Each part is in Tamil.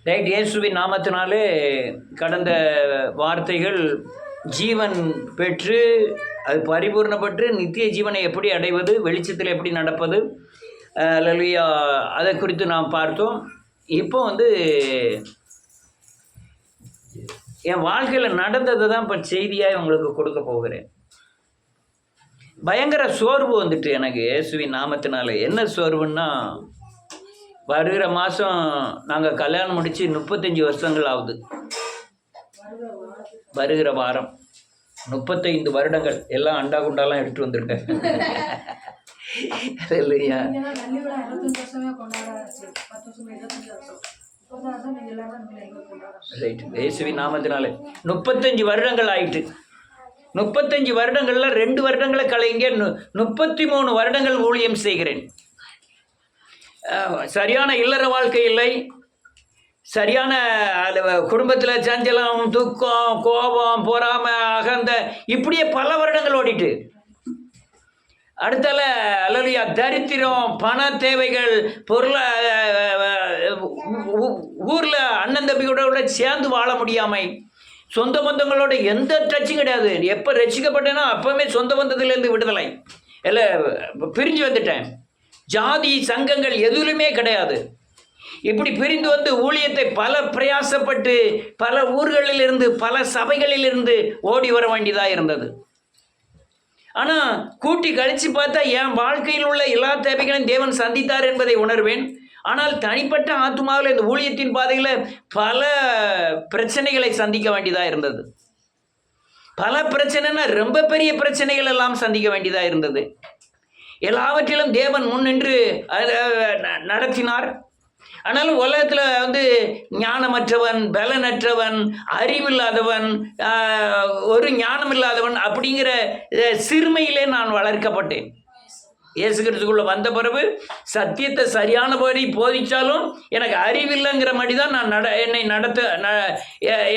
ரைட். இயேசுவின் நாமத்தினாலே கடந்த வார்த்தைகள் ஜீவன் பெற்று அது பரிபூர்ணப்பட்டு நித்திய ஜீவனை எப்படி அடைவது, வெளிச்சத்தில் எப்படி நடப்பது, அல்லேலூயா, அதை குறித்து நாம் பார்த்தோம். இப்போ என் வாழ்க்கையில் நடந்ததை தான் இப்போ செய்தியாக உங்களுக்கு கொடுக்க போகிறேன். பயங்கர சோர்வு வந்துட்டு எனக்கு இயேசுவின் நாமத்தினால. என்ன சோர்வுன்னா, வருகிற மாதம் நாங்கள் கல்யாணம் முடித்து 35 வருஷங்கள் ஆகுது. வருகிற வாரம் 35 வருடங்கள். எல்லாம் அண்டா குண்டாலாம் எடுத்துட்டு வந்திருக்கேன். இல்லையா? ரைட். இயேசுவின் நாமத்தினாலே 35 வருடங்கள் ஆயிட்டு. 35 வருடங்கள்ல 2 வருடங்களை கலைங்க 33 வருடங்கள் ஊழியம் செய்கிறேன். சரியான இல்லற வாழ்க்கை இல்லை, சரியான குடும்பத்தில் சஞ்சலம், துக்கம், கோபம், பொறாமை, அகந்த, இப்படியே பல வருடங்கள் ஓடிட்டு. அடுத்தால அல்லேலூயா, தரித்திரம், பண தேவைகள், ஊரில் அண்ணன் தம்பிகளோட சேர்ந்து வாழ முடியாமை, சொந்த பந்தங்களோட எந்த டச்சும் கிடையாது. எப்போ ரசிக்கப்பட்டேனோ அப்போவுமே சொந்த பந்தத்திலேருந்து விடுதலை, எல்லாம் பிரிஞ்சு வந்துட்டேன். ஜாதி சங்கங்கள் எதுலையுமே கிடையாது. இப்படி பிரிந்து ஊழியத்தை பல பிரயாசப்பட்டு பல ஊர்களிலிருந்து பல சபைகளிலிருந்து ஓடி வர வேண்டியதாக இருந்தது. ஆனால் கூட்டி கழித்து பார்த்தா என் வாழ்க்கையில் உள்ள எல்லா தேவைகளையும் தேவன் சந்தித்தார் என்பதை உணர்வேன். ஆனால் தனிப்பட்ட ஆத்துமாவில் இந்த ஊழியத்தின் பாதையில் பல பிரச்சனைகளை சந்திக்க வேண்டியதாக இருந்தது. பல பிரச்சனைன்னா ரொம்ப பெரிய பிரச்சனைகள் எல்லாம் சந்திக்க வேண்டியதாக இருந்தது. எல்லாவற்றிலும் தேவன் முன்னின்று நடத்தினார். ஆனாலும் உலகத்தில் ஞானமற்றவன், பலனற்றவன், அறிவில்லாதவன், ஒரு ஞானம் இல்லாதவன் அப்படிங்கிற சிறுமையிலே நான் வளர்க்கப்பட்டேன். இயேசு கிறிஸ்துக்குள்ள வந்த பிறகு சத்தியத்தை சரியானபடி போதிச்சாலும் எனக்கு அறிவில்லைங்கிற மாதிரி தான்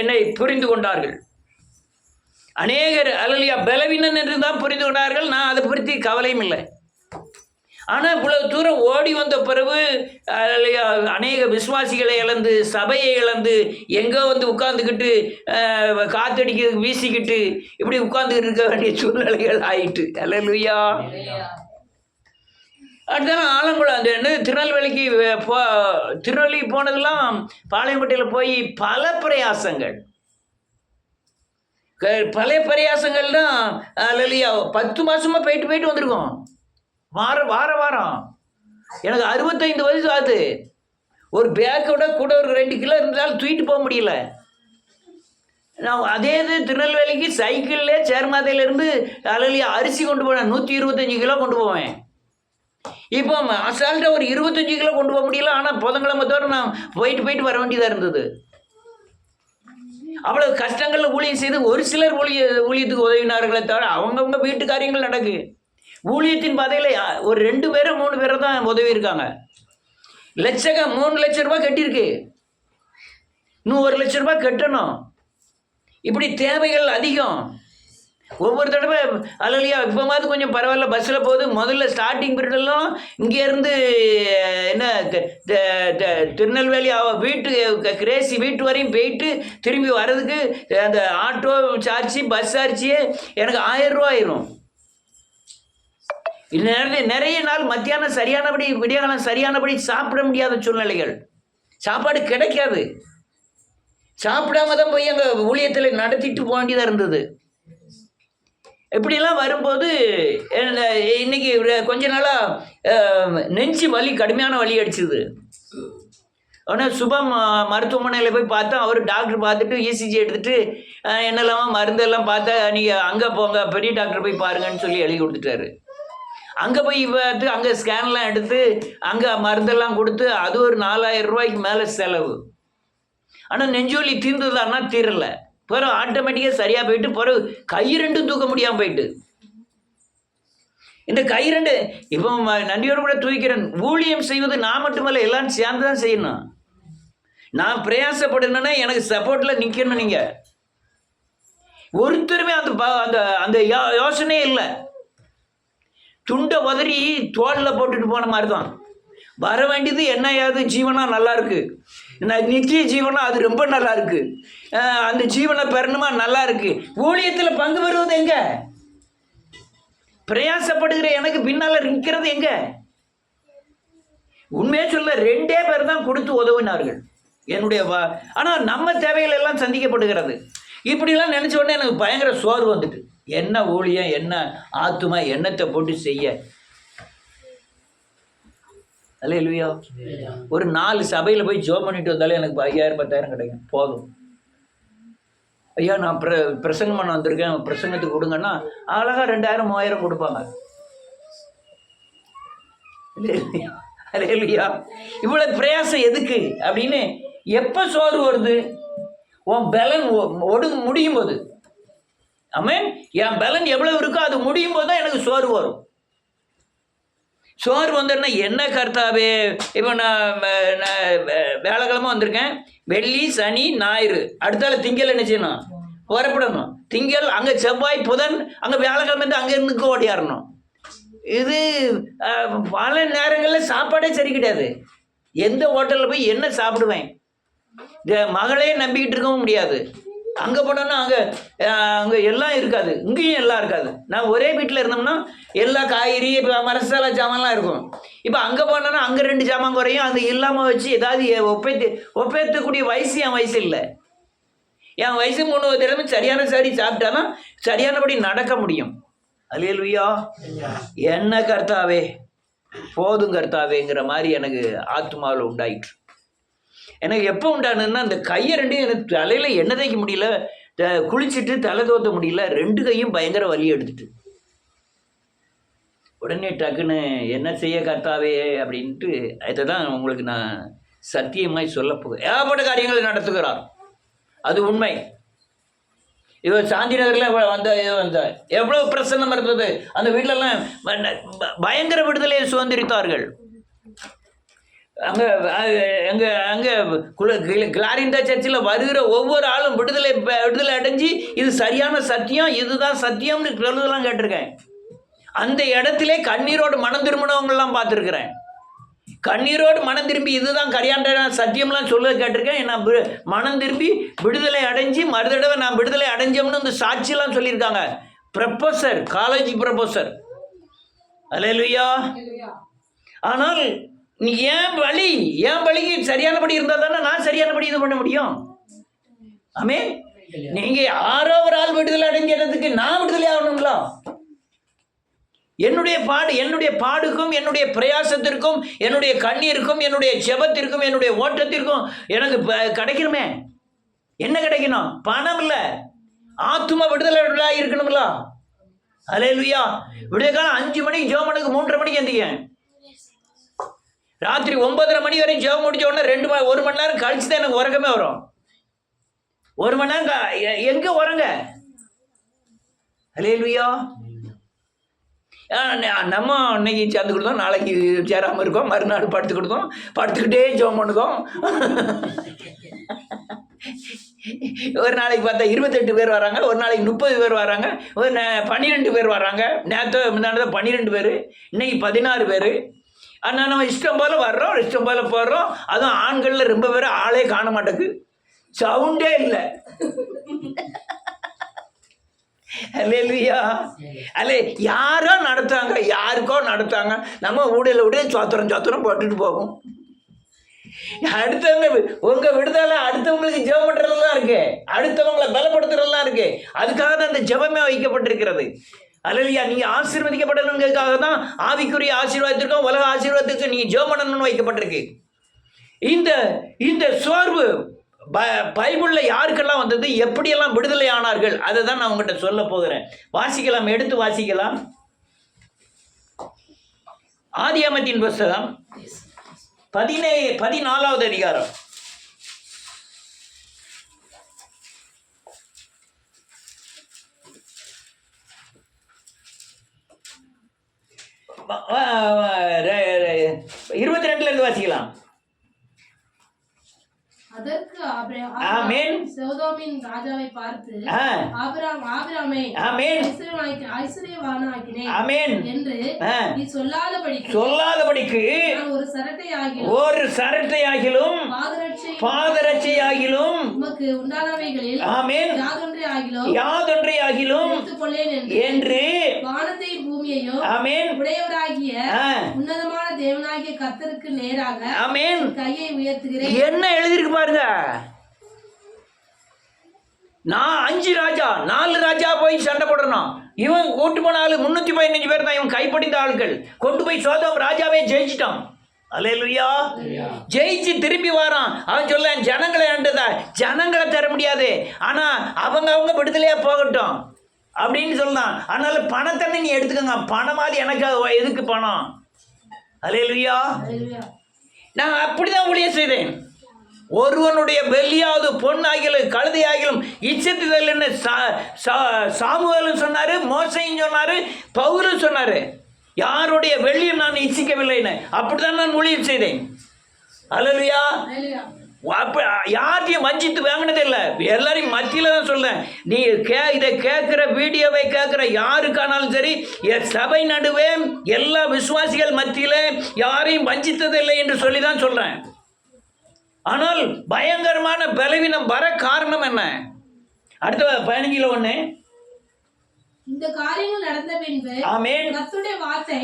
என்னை புரிந்து கொண்டார்கள். அநேகர் அல்லேலூயா பலவீனன் என்று தான் புரிந்து கொண்டார்கள். நான் அதை பற்றி கவலையும் இல்லை. ஆனால் இவ்வளவு தூரம் ஓடி வந்த பிறகு அநேக விசுவாசிகளை இழந்து, சபையை இழந்து, எங்கோ உட்கார்ந்துக்கிட்டு காத்தடிக்க வீசிக்கிட்டு இப்படி உட்கார்ந்துக்கிட்டு இருக்க வேண்டிய சூழ்நிலைகள் ஆயிட்டு. அல்லேலூயா. அடுத்தாலும் ஆலங்குளம் திருநெல்வேலி போனதெல்லாம் பாளையங்கோட்டையில் போய் பல பிரயாசங்கள் தான். அல்லேலூயா, 10 மாதமாக போயிட்டு வந்திருக்கோம். வாரம் எனக்கு 65 வயசு ஆகுது. ஒரு பேக்கோட கூட ஒரு 2 கிலோ இருந்தாலும் தூக்கிட்டு போக முடியல. நான் அதே திருநெல்வேலிக்கு சைக்கிள்லே சேர்மாதையிலேருந்து அல்லேலூயா அரிசி கொண்டு போனேன். 125 கிலோ கொண்டு போவேன். இப்போ அசால்ட்டாக ஒரு 25 கிலோ கொண்டு போக முடியல. ஆனால் புதன்கிழமை தவிர நான் போயிட்டு வர வேண்டியதாக இருந்தது. அவ்வளோ கஷ்டங்களில் ஊழியம் செய்து ஒரு சிலர் ஊழியத்துக்கு உதவினார்களே தவிர அவங்கவுங்க வீட்டு காரியங்கள் நடக்கு. ஊழியத்தின் பாதையில் ஒரு 2 பேரோ 3 பேரை தான் உதவி இருக்காங்க. 3 லட்சம் ரூபாய் கட்டியிருக்கு. இன்னும் 1 லட்சம் ரூபாய் கட்டணும். இப்படி தேவைகள் அதிகம். ஒவ்வொரு தடவை அல்லேலூயா இப்போமாவது கொஞ்சம் பரவாயில்ல, பஸ்ஸில் போகுது. முதல்ல ஸ்டார்டிங் பீரியடெல்லாம் இங்கேருந்து திருநெல்வேலி கிரேசி வீட்டு வரையும் போயிட்டு திரும்பி வர்றதுக்கு அந்த ஆட்டோ சார்ஜி, பஸ் சார்ஜியே எனக்கு 1000 ரூபா ஆயிரும். நிறைய நாள் மத்தியானம் சரியானபடி, விடியகாலம் சரியானபடி சாப்பிட முடியாத சூழ்நிலைகள். சாப்பாடு கிடைக்காது. சாப்பிடாம தான் போய் அங்கே ஊழியத்தில் நடத்திட்டு போக வேண்டியதாக இருந்தது. இப்படிலாம் வரும்போது இன்னைக்கு கொஞ்ச நாளாக நெஞ்சு வலி, கடுமையான வலி அடிச்சுது. ஆனால் சுபம் மருத்துவமனையில் போய் பார்த்தா அவர் டாக்டர் பார்த்துட்டு இசிஜி எடுத்துகிட்டு என்னெல்லாமா மருந்தெல்லாம் பார்த்தா நீங்கள் அங்கே போங்க, பெரிய டாக்டர் போய் பாருங்கன்னு சொல்லி எழுதி கொடுத்துட்டாரு. அங்கே போய் பார்த்து அங்கே ஸ்கேன்லாம் எடுத்து அங்கே மருந்தெல்லாம் கொடுத்து அது ஒரு 4000 ரூபாய்க்கு மேலே செலவு. ஆனால் நெஞ்சொலி தீர்ந்ததான்னா தீரலை. பிறகு ஆட்டோமேட்டிக்காக சரியாக போயிட்டு பிறகு கை 2 தூக்க முடியாமல் போயிட்டு. இந்த கை 2 இப்போ நன்றியோடு கூட தூக்கிறேன். ஊழியம் செய்வது நான் மட்டுமல்ல, எல்லாம் சேர்ந்து தான் செய்யணும். நான் பிரயாசப்படணுன்னா எனக்கு சப்போர்ட்டில் நிற்கணும். நீங்கள் ஒருத்தருமே அந்த யோசனையே இல்லை. துண்டை உதறி தோளில் போட்டுட்டு போன மாதிரி தான். வர வேண்டியது என்ன ஏது ஜீவனா நல்லா இருக்கு. நித்திய ஜீவனம் அது ரொம்ப நல்லா இருக்கு. அந்த ஜீவனை பெறணுமா, நல்லா இருக்கு. ஊழியத்தில் பங்கு பெறுவது எங்க? பிரயாசப்படுகிற எனக்கு பின்னால நிற்கிறது எங்க? உண்மையே சொல்ல 2 பேர் தான் கொடுத்து உதவினார்கள் என்னுடைய ஆனால் நம்ம தேவைகள் எல்லாம் சந்திக்கப்படுகிறது. இப்படிலாம் நினச்ச உடனே எனக்கு பயங்கர சோர்வு வந்துட்டு, என்ன ஊழியம், என்ன ஆத்துமா, எண்ணத்தை போட்டு செய்ய. அல்லேலூயா. ஒரு 4 சபையில் போய் ஜோம் பண்ணிட்டு வந்தாலே எனக்கு 5000 10,000 கிடைக்கும், போதும். ஐயா நான் பிரசங்கம் பண்ண வந்திருக்கேன், பிரசங்கத்துக்கு கொடுங்கன்னா அழகாக 2000 3000 கொடுப்பாங்க. அல்லேலூயா. இவ்வளவு பிரயாசம் எதுக்கு அப்படின்னு எப்போ சோர்வு வருது? உன் பலன் முடியும் போது. ஆமென். என் பலன் எவ்வளவு இருக்கோ அது முடியும் போது தான் எனக்கு சோர்வு வரும். சோர்வு வந்துன்னா என்ன கர்த்தாவே, இப்போ நான் வேலைக்கிழமை வந்திருக்கேன், வெள்ளி சனி ஞாயிறு, அடுத்தால திங்கள் என்ன செய்யணும், புறப்படணும். திங்கள் அங்கே செவ்வாய் புதன், அங்கே வியாழக்கிழமை அங்கே இருந்துக்கு ஓடியாரணும். இது பல நேரங்களில் சாப்பாடே சரி கிடையாது. எந்த ஹோட்டலில் போய் என்ன சாப்பிடுவேன்? மகளே நம்பிக்கிட்டு இருக்கவும் முடியாது. அங்கே போனோன்னா அங்கே எல்லாம் இருக்காது, இங்கேயும் எல்லாம் இருக்காது. நான் ஒரே வீட்டில் இருந்தோம்னா எல்லா காய்கறி மரசாலா ஜாமான்லாம் இருக்கும். இப்போ அங்கே போனோன்னா அங்கே 2 ஜாமான் குறையும். அது இல்லாமல் வச்சு ஏதாவது ஒப்பேற்றக்கூடிய வயசு என் வயசு இல்லை. என் வயசு 3 தடவை சரியான சரி சாப்பிட்டாலும் சரியானபடி நடக்க முடியும். அல்லேலூயா. என்ன கர்த்தாவே, போதும் கர்த்தாவேங்கிற மாதிரி எனக்கு ஆத்மாவில் உண்டாயிற்று. எனக்கு எப்போ உண்டானுன்னா, அந்த கையை 2 எனக்கு தலையில் எண்ணெய் தேய்க்க முடியல, குளிச்சுட்டு தலை தோத்த முடியல, 2 கையும் பயங்கர வலி எடுத்துட்டு உடனே டக்குன்னு என்ன செய்ய கர்த்தாவே அப்படின்ட்டு இதை தான் உங்களுக்கு நான் சத்தியமாய் சொல்ல போகிறேன். ஏகப்பட்ட காரியங்களை நடத்துகிறார், அது உண்மை. இவ சாந்தி நகரில் வந்த எவ்வளோ பிரசன்னம் இருந்தது. அந்த வீட்டிலலாம் பயங்கர விடுதலையை சுதந்திரித்தார்கள். அங்கே கிளாரிந்தா சர்ச்சில் வருகிற ஒவ்வொரு ஆளும் விடுதலை அடைஞ்சு இது சரியான சத்தியம், இதுதான் சத்தியம்னு சொல்லுதெல்லாம் கேட்டிருக்கேன். அந்த இடத்துல கண்ணீரோடு மனம் திரும்பினவங்கெல்லாம் பார்த்துருக்குறேன். கண்ணீரோடு மனம் திரும்பி இதுதான் கரியாண்ட சத்தியம்லாம் சொல்ல கேட்டிருக்கேன். நான் மனம் திரும்பி விடுதலை அடைஞ்சு மறுதடவை நான் விடுதலை அடைஞ்சோம்னு இந்த சாட்சியெல்லாம் சொல்லியிருக்காங்க. Professor, college professor. அல்லேலூயா. ஆனால் நீ என் வழிக்கு சரியானபடி இருந்தால் தானே நான் சரியானபடி இது பண்ண முடியும். ஆமே. நீங்கள் யாரோ ஒரு ஆள் விடுதலை அடைஞ்சதுக்கு நான் விடுதலை ஆகணுங்களா? என்னுடைய பாடுக்கும் என்னுடைய பிரயாசத்திற்கும் என்னுடைய கண்ணீருக்கும் என்னுடைய ஜெபத்திற்கும் என்னுடைய ஓட்டத்திற்கும் எனக்கு கிடைக்கணுமே. என்ன கிடைக்கணும்? பணம் இல்லை, ஆத்தும விடுதலை இருக்கணுங்களா? அல்லேலூயா. விடிய காலம் 5 மணிக்கு ஜெபம் பண்ணுக்கு 3:30 மணிக்கு எந்திரிக்கேன். ராத்திரி 9:30 மணி வரையும் ஜெபம் முடிச்ச உடனே 1 மணி நேரம் கழிச்சு தான் எனக்கு உறக்கமே வரும். 1 மணி நேரம் எங்க உறங்க? அல்லேலூயா. நம்ம இன்னைக்கு சேர்ந்து கொடுத்தோம், நாளைக்கு சேராமல் இருக்கோம், மறுநாள் படுத்துக்கிட்டே ஜெபம் பண்ணுவோம். ஒரு நாளைக்கு பார்த்தா 28 பேர் வராங்க, ஒரு நாளைக்கு 30 பேர் வராங்க, ஒரு 12 பேர் வராங்க. நேற்று முன்னாடி 12 பேர், இன்னைக்கு 16 பேர். ஆனால் நம்ம இஷ்டம் போல் வர்றோம், இஷ்டம் போல் போடுறோம். அதுவும் ஆண்களில் ரொம்ப பேர் ஆளே காண மாட்டேங்குது, சவுண்டே இல்லை. அல்லேலூயா. அல்லே யாரோ நடத்தாங்க, யாருக்கோ நடத்தாங்க. நம்ம ஊடையில சோத்திரம் போட்டுட்டு போகும். அடுத்தவங்க உங்கள் விடுதலை அடுத்தவங்களுக்கு ஜெபம் பண்ணுறதுலாம் இருக்கு, அடுத்தவங்களை பலப்படுத்துறதுலாம் இருக்கு. அதுக்காக தான் அந்த ஜெபமே வைக்கப்பட்டிருக்கிறது. அல்லேலூயா. நீங்கள் ஆசீர்வதிக்கப்படணுங்கிறதுக்காக தான் ஆவிக்குரிய ஆசீர்வாதத்திற்கும் உலக ஆசீர்வாதத்திற்கும் நீங்கள் ஜெபம் பண்ணணும்னு வைக்கப்பட்டிருக்கு. இந்த சோர்வு பைபிளில் யாருக்கெல்லாம் வந்தது, எப்படியெல்லாம் விடுதலை ஆனார்கள், அதை தான் நான் உங்கள்கிட்ட சொல்ல போகிறேன். வாசிக்கலாம், எடுத்து வாசிக்கலாம். ஆதியாகமத்தின் புஸ்தகம் 14வது அதிகாரம். அதற்கு ஆமென். சோதோமின் ராஜாவை பார்த்து, ஆபிரகாமே, ஆமென், ஐஸ்வர்யவானாக்கினேன் ஆமென் என்று நீ சொல்லாதபடிக்கு நான் ஒரு சரட்டையாகிலும் பாதரட்சையாகிலும் உமக்கு உண்டானவைகளில் ஆமென் யாதொன்றையாகிலும் எடுத்துக்கொள்ளேன் என்று வானத்தையும் பூமியையும் ஆமென் உடையவராகிய உன்னதமான தேவனாகிய கர்த்தருக்கு நேராக ஆமென் கையை உயர்த்துகிறேன். என்ன எழுதிருக்கு பாருங்க. நான் 5 ராஜா 4 ராஜா போய் சண்டை போடணும். இவன் கூட்டு போன ஆளு 315 பேர் தான். இவன் கைப்படிந்த ஆட்கள் கொண்டு போய் சோதோம் ராஜாவே ஜெயிச்சிட்டான். அல்லேலூயா. ஜெயிச்சு திரும்பி வரான். அவன் சொல்ல ஜனங்களை ஆண்டதா, ஜனங்களை தர முடியாது, ஆனா அவங்க விடுதலையா போகட்டும் அப்படின்னு சொல்லலாம். அதனால பணத்தை நீ எடுத்துக்கோங்க, பணமாதிரி எனக்கு எதுக்கு பணம். அல்லேலூயா. நான் அப்படிதான் ஊழியம் செய்தேன். ஒருவனுடைய வெள்ளியாவது பொன்னாகிலும் கழுதையாகிலும் இச்சத்துதல்னு சாமுவேலும் சொன்னாரு, மோசையும் சொன்னாரு, பவுலும் சொன்னாரு. யாருடைய வெள்ளியும் நான் இச்சிக்கவில்லைன்னு அப்படிதான் நான் ஊழியம் செய்தேன். அல்லேலூயா. அப்ப யார்ட்டையும் வஞ்சித்து வாங்கினதே இல்லை. எல்லாரையும் மத்தியில தான் சொல்றேன். நீ இதை கேட்கிற வீடியோவை கேட்கிற யாருக்கானாலும் சரி, என் சபை நடுவே எல்லா விசுவாசிகள் மத்தியில யாரையும் வஞ்சித்ததில்லை என்று சொல்லி தான் சொல்றேன். ஆனால் பயங்கரமான பலவீனம் வர காரணம் என்ன? அடுத்த 15 1 இந்த காரியங்கள் நடந்த பின்பு ஆமென் கர்த்தருடைய வார்த்தை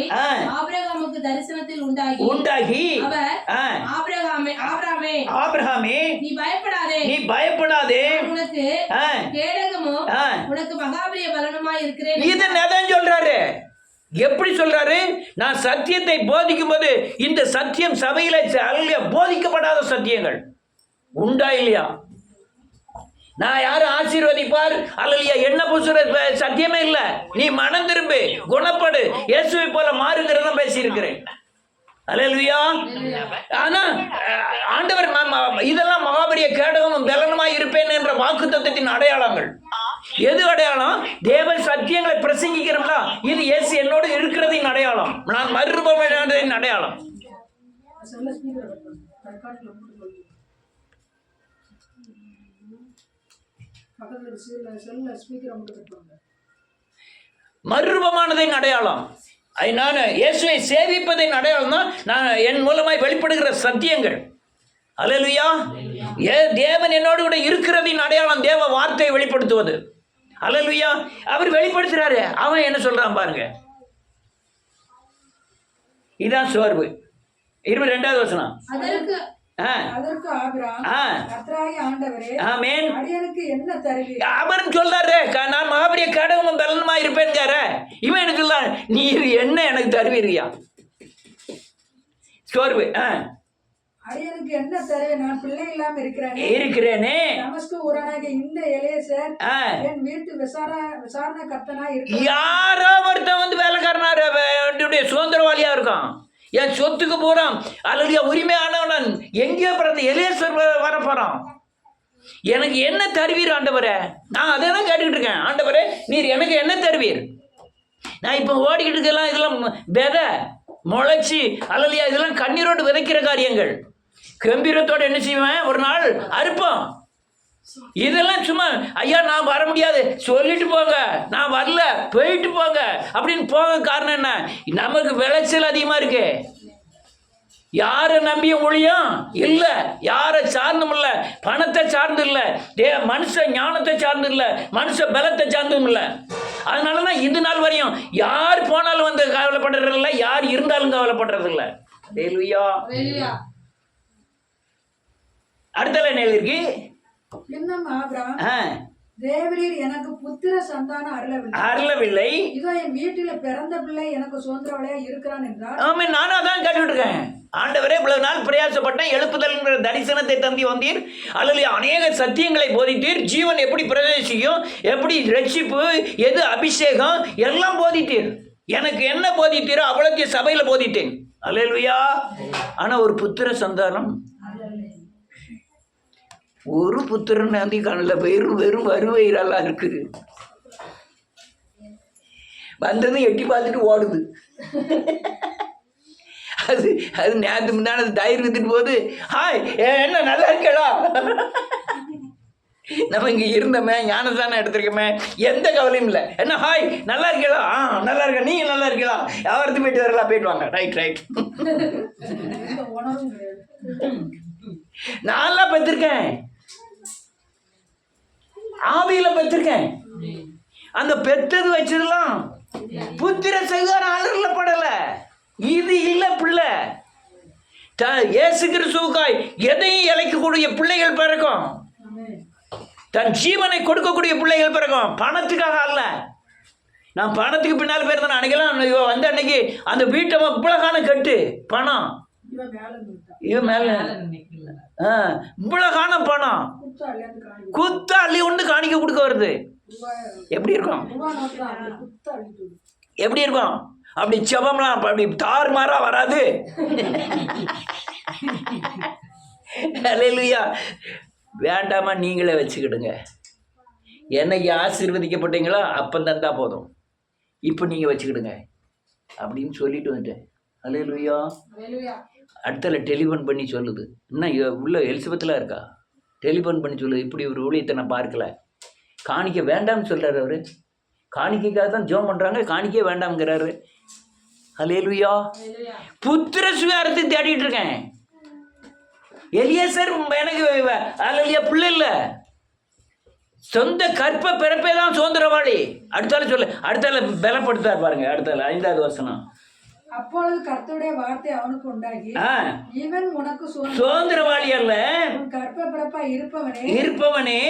ஆபிரகாமுக்கு தரிசனத்தில் உண்டாகி அவர் ஆபிரகாமே நீ பயப்படாதே உனக்கு கேடகமும் உனக்கு மகாபெரிய பலனுமாய் இருக்கிறேன். இதை நதான் சொல்றாரு. எப்படி சொல்றாரு? நான் சத்தியத்தை போதிக்கும் போது இந்த சத்தியம் சபையில போதிக்கப்படாத சத்தியங்கள் உண்டா இல்லையா? நான் யாரும் ஆசீர்வதிப்பார் அல்லையா என்ன புசுற சத்தியமே இல்ல. நீ மனம் திரும்பு, குணப்படு, இயேசுவை போல மாறுங்கிறத பேசியிருக்கிறேன். அல்லேலூயா. ஆனா ஆண்டவர் இதெல்லாம் மகாபெரிய கேடகமும் பலனுமாய் இருப்பேன் என்ற வாக்குத்தத்தத்தின் அடையாளங்கள். எது அடையாளம்? தேவன் சத்தியங்களை பிரசங்கிக்கிறோம்ல, இது இயேசு என்னோடு இருக்கிறதின் அடையாளம். நான் மறுரூபமானதின் அடையாளம். மறுரூபமானதின் அடையாளம். நான் இயேசுவை சேவிப்பதின் அடையாளம் தான் நான் என் மூலமாய் வெளிப்படுகிற சத்தியங்கள். அல்லேலூயா. தேவன் என்னோடு கூட இருக்கிறதின் அடையாளம் தேவ வார்த்தையை வெளிப்படுத்துவது. அல்லேலூயா. அவர் வெளிப்படுத்துறாரு. அவன் என்ன சொல்றான் பாருங்க. இதான் சோர்வு. 22வது வசனம். அதற்கு ஆபிரகாம் கர்த்தராகிய ஆண்டவரே ஆமென் அடியேனுக்கு என்ன தருவீர்? அவரும் சொல்றாரு, நான் மகாபெரிய கேடகமும் பலனுமா இருப்பேன்கார. இவன் என்ன சொல்றான்? நீர் என்ன எனக்கு தருவீரியா? சோர்வு. அடியனுக்கு என்ன தருவேன்? நான் பிள்ளை இல்லாம இருக்கிறேனே. தமஸ்கு ஊரானாகிய இந்த எலியேசர் என் வீட்டு விசாரணை கர்த்தனாய் இருக்கான். யாரோ ஒருத்தன் வந்து வேலைக்காரனாரு சுதந்திரவாளியா இருக்கான். என் சொத்துக்கு போறான். அல்லது உரிமையானவன் எங்கேயோ பிறந்த எலியேசர் வர போறான். எனக்கு என்ன தருவீர் ஆண்டவரே? நான் அதை தான் கேட்டுக்கிட்டு இருக்கேன். ஆண்டவரே நீர் எனக்கு என்ன தருவீர்? நான் இப்போ ஓடிக்கிட்டு இருக்கலாம். இதெல்லாம் விதை முளைச்சி அல்லலையா, இதெல்லாம் கண்ணீரோடு விதைக்கிற காரியங்கள். கம்பீரத்தோடு என்ன செய்வேன்? ஒரு நாள் அறுப்போம். இதெல்லாம் சும்மா ஐயா நான் வர முடியாது சொல்லிட்டு போங்க, நான் வரல போயிட்டு போங்க அப்படின்னு போக காரணம் என்ன? நமக்கு விளைச்சல் அதிகமாக இருக்கு. யாரை நம்பியும் ஒழியும் இல்லை, யாரை சார்ந்தும் இல்லை, பணத்தை சார்ந்து இல்லை, மனுஷ ஞானத்தை சார்ந்து இல்லை, மனுஷ பலத்தை சார்ந்தும் இல்லை. அதனால தான் இந்த நாள் வரையும் யார் போனாலும் வந்து கவலைப்படுறதில்ல, யார் இருந்தாலும் கவலைப்படுறதில்லை. அடுத்த என்ன இருக்கு? தேவரீர் எனக்கு புத்திர சந்தானம் அருளவில்லை. இதோ என் வீட்டில் பிறந்த பிள்ளை எனக்கு சுதந்திரவளையா இருக்கிறான் என்றார். ஆமா, நானும் அதான் கேட்டுட்டு இருக்கேன். ஆண்டவரே இவ்வளவு நாள் பிரயாசப்பட்டேன், எழுப்புதல்ங்கிற தரிசனத்தை தந்தி வந்தீர், அல்லது அநேக சத்தியங்களை போதித்தீர், ஜீவன் எப்படி பிரவேசிக்கும், எப்படி ரட்சிப்பு, எது அபிஷேகம் எல்லாம் போதித்தீர். எனக்கு என்ன போதித்தீரோ அவ்வளோத்தையும் சபையில் போதித்தேன். அல்லேலூயா. ஆனா ஒரு புத்திர சந்தானம், ஒரு புத்திரன் நந்தி கண்ணில் வெறும் வருவயிறெல்லாம் இருக்குது. வந்ததும் எட்டி பார்த்துட்டு ஓடுது. அது அது நேற்று முன்னாடி தயிர் வித்துட்டு போகுது. ஹாய் என்ன நல்லா இருக்கேடா. நம்ம இங்கே இருந்தோமே ஞானஸ்தானம் எடுத்திருக்கோமே எந்த கவலையும் இல்லை. என்ன ஹாய் நல்லா இருக்கீங்களா? நல்லா இருக்கா. நீங்கள் நல்லா இருக்கீங்களா? யாருக்கு போயிட்டு வரலாம், போயிட்டு வாங்க. ரைட். நான்லாம் பெற்றிருக்கேன், ஆவியில் பெற்றிருக்கேன். அந்த பெற்றது வச்சதெல்லாம் புத்திர சகார அலரில் படலை. இது இல்லை பிள்ளை. இயேசு கிறிஸ்துவுக்காய் எதையும் இழைக்கக்கூடிய பிள்ளைகள் பிறக்கும். தன் ஜீவனை கொடுக்கக்கூடிய பிள்ளைகள் பிறக்கும். பணத்துக்காக அல்ல. நான் பணத்துக்கு பின்னால் போயிருந்தேன். அன்னைக்கெல்லாம் வந்து அன்னைக்கு அந்த வீட்டை இவ்வளோகான கட்டு பணம், இவன் மேலே இவ்வளோகான பணம் குத்த அள்ளி ஒன்று காணிக்க கொடுக்க வருது. எப்படி இருக்கும்? எப்படி இருக்கும்? அப்படி செபம்லாம் அப்படி தாறுமாறா வராது. அல்லேலூயா. வேண்டாமா, நீங்களே வச்சுக்கிடுங்க. என்னைக்கு ஆசீர்வதிக்கப்பட்டீங்களோ அப்போ தந்தா போதும், இப்போ நீங்கள் வச்சுக்கிடுங்க அப்படின்னு சொல்லிட்டு வந்துட்டேன். அல்லேலூயா. அடுத்தல டெலிஃபோன் பண்ணி சொல்லுது. இன்னும் உள்ள எலிசபெத்தில் இருக்கா. டெலிஃபோன் பண்ணி சொல்லுது, இப்படி ஒரு ஊழியத்தை நான் பார்க்கல. காணிக்க வேண்டாம்னு சொல்கிறார் அவர். காணிக்கைக்காக தான் ஜெபம் பண்ணுறாங்க, காணிக்கே வேண்டாம்ங்கிறாரு. அல்லேலூயா. புத்திர சுவிகாரத்தை தேடிட்டு இருக்கேன். எலியேசர் எனக்கு அல்லேலூயா பிள்ளை இல்லை, சொந்த கற்ப பிறப்பே தான் சுதந்திரவாளி. அடுத்தால சொல்லு, அடுத்தால பலப்படுத்தார் பாருங்க. அடுத்தால 5வது வசனம். அப்பொழுது கர்த்தருடைய வார்த்தை அவனுக்கு உண்டாகி, இவன் உனக்கு சுதந்திரவாளி அல்ல, கற்ப பிறப்பா இருப்பவனே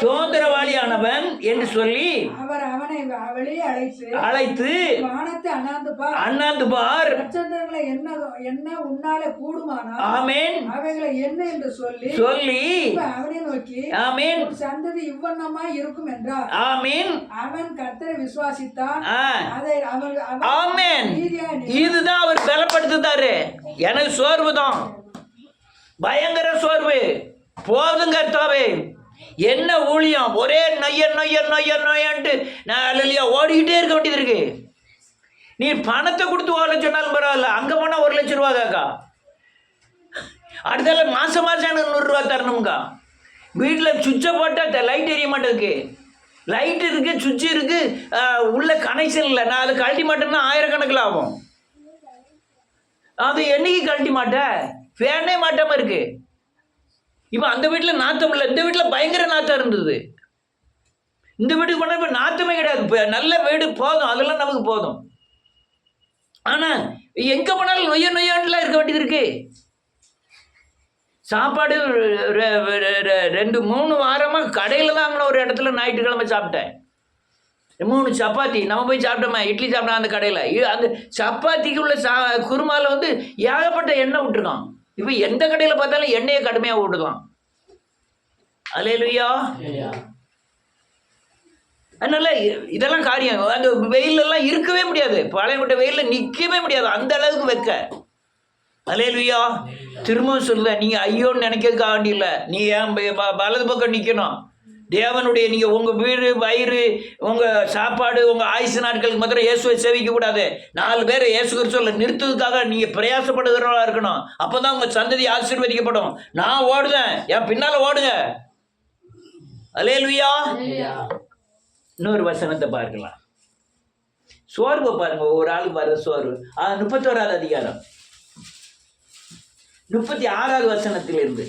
சுதந்திரவாளியானவன் என்று சொல்லி அவர் அவனை வெளியே அழைத்து வானத்தை அண்ணாந்து பார், நட்சத்திரங்களை என்ன உன்னாலே கூடுமானா ஆமென் அவைகளை என்ன என்று சொல்லி அவனை நோக்கி ஆமென் சந்ததி இவ்வண்ணமாய் இருக்கும் என்றார். ஆமென். அவன் கர்த்தரை விசுவாசித்தான். அதை ஆமென். இதுதான் அவர் பலப்படுத்துதாரு. எனக்கு சோர்வு தான், பயங்கர சோர்வு. போதும் கர்த்தாவே, என்ன ஊழியம், ஒரே நொய்யன்ட்டு நான் அல்லையா ஓடிக்கிட்டே இருக்க வேண்டியது இருக்கு. நீ பணத்தை கொடுத்து ஓட சொன்னாலும் பரவாயில்ல, அங்கே போனால் 1 லட்சம் ரூபா காக்கா. அடுத்தால மாதம் எனக்கு 100 ரூபா தரணும்க்கா. வீட்டில் சுவிட்சை போட்டால் லைட் எரிய மாட்டேதுக்கு. லைட் இருக்குது, சுவிட்ச் இருக்குது, உள்ள கனெக்ஷன் இல்லை. நான் அதை கழட்டி மாட்டேன்னா 1000கணக்கில் ஆகும். அது என்னைக்கு கழட்டி மாட்டேன், ஃபேனே மாட்டாமல் இருக்கு. இப்போ அந்த வீட்டில் நாத்தம் இல்லை, இந்த வீட்டில் பயங்கர நாத்தம் இருந்தது. இந்த வீட்டுக்கு போனால் இப்போ நாத்தமே கிடையாது. இப்போ நல்ல வீடு போதும், அதெல்லாம் நமக்கு போதும். ஆனால் எங்கே போனாலும் நொய்யாண்டுலாம் இருக்க வேண்டியது இருக்கு. சாப்பாடு 2-3 வாரமாக கடையில் தான் ஒரு இடத்துல ஞாயிற்றுக்கிழமை சாப்பிட்டேன். 3 சப்பாத்தி நம்ம போய் சாப்பிட்டோமே, இட்லி சாப்பிட்டோம் அந்த கடையில். அந்த சப்பாத்திக்கு உள்ள குருமாவில் வந்து ஏகப்பட்ட எண்ணெய் விட்டுருக்கான். இப்போ எந்த கடையில் பார்த்தாலும் எண்ணெயை கடுமையாக விட்டுக்கலாம். அல்லேலூயா. அதனால இதெல்லாம் காரியம். அந்த வெயிலெல்லாம் இருக்கவே முடியாது, பழையப்பட்ட வெயிலில் நிற்கவே முடியாது, அந்த அளவுக்கு வைக்க. அல்லேலூயா. திரும்பவும் சொல்ல, நீங்கள் ஐயோன்னு நினைக்கிறதுக்காக வேண்டி இல்லை. நீ ஏன் வலது பக்கம் நிற்கணும். தேவனுடைய நீங்கள் உங்கள் வீடு வயிறு உங்கள் சாப்பாடு உங்கள் ஆயுசு நாட்களுக்கு மாத்திரம் இயேசுவை சேவிக்கக்கூடாது. 4 பேர் இயேசு கிறிஸ்துவில் நிறுத்துவதுக்காக நீங்கள் பிரயாசப்படுகிறவர்களாக இருக்கணும். அப்போ தான் உங்கள் சந்ததி ஆசீர்வதிக்கப்படும். நான் ஓடுதேன், என் பின்னால் ஓடுங்க. அல்லேலூயா. இன்னொரு வசனத்தை பார்க்கலாம். சோர்வை பாருங்க, ஒரு ஆளுக்கு வர சோர்வு. 31வது அதிகாரம் 36வது வசனத்திலிருந்து.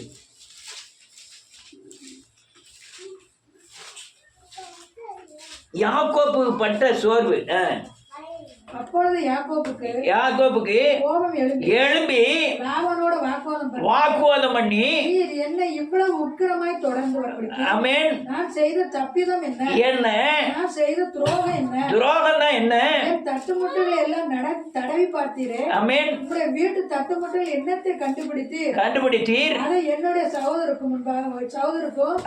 யாக்கோபு பட்ட சோர்வு. அப்பொழுது யாக்கோபுக்கு கோபம் எழும்பி லாபானோடு வாக்குவாதம் பண்ணி, என்னை இவ்வளவு உக்கிரமாய் தொடர்ந்து வரப்படுகிறீர். ஆமென். நான் செய்த தப்பிதம் என்ன? நான் செய்த துரோகம் என்ன? துரோகம் தான் என்ன? என் தட்டுமுட்டுகளை எல்லாம் தடவி பார்த்தீரே. ஆமென். உங்களுடைய வீட்டு தட்டுமுட்டுகள் என்னத்தை கண்டுபிடித்தீர்? அதை என்னுடைய சகோதரருக்கும்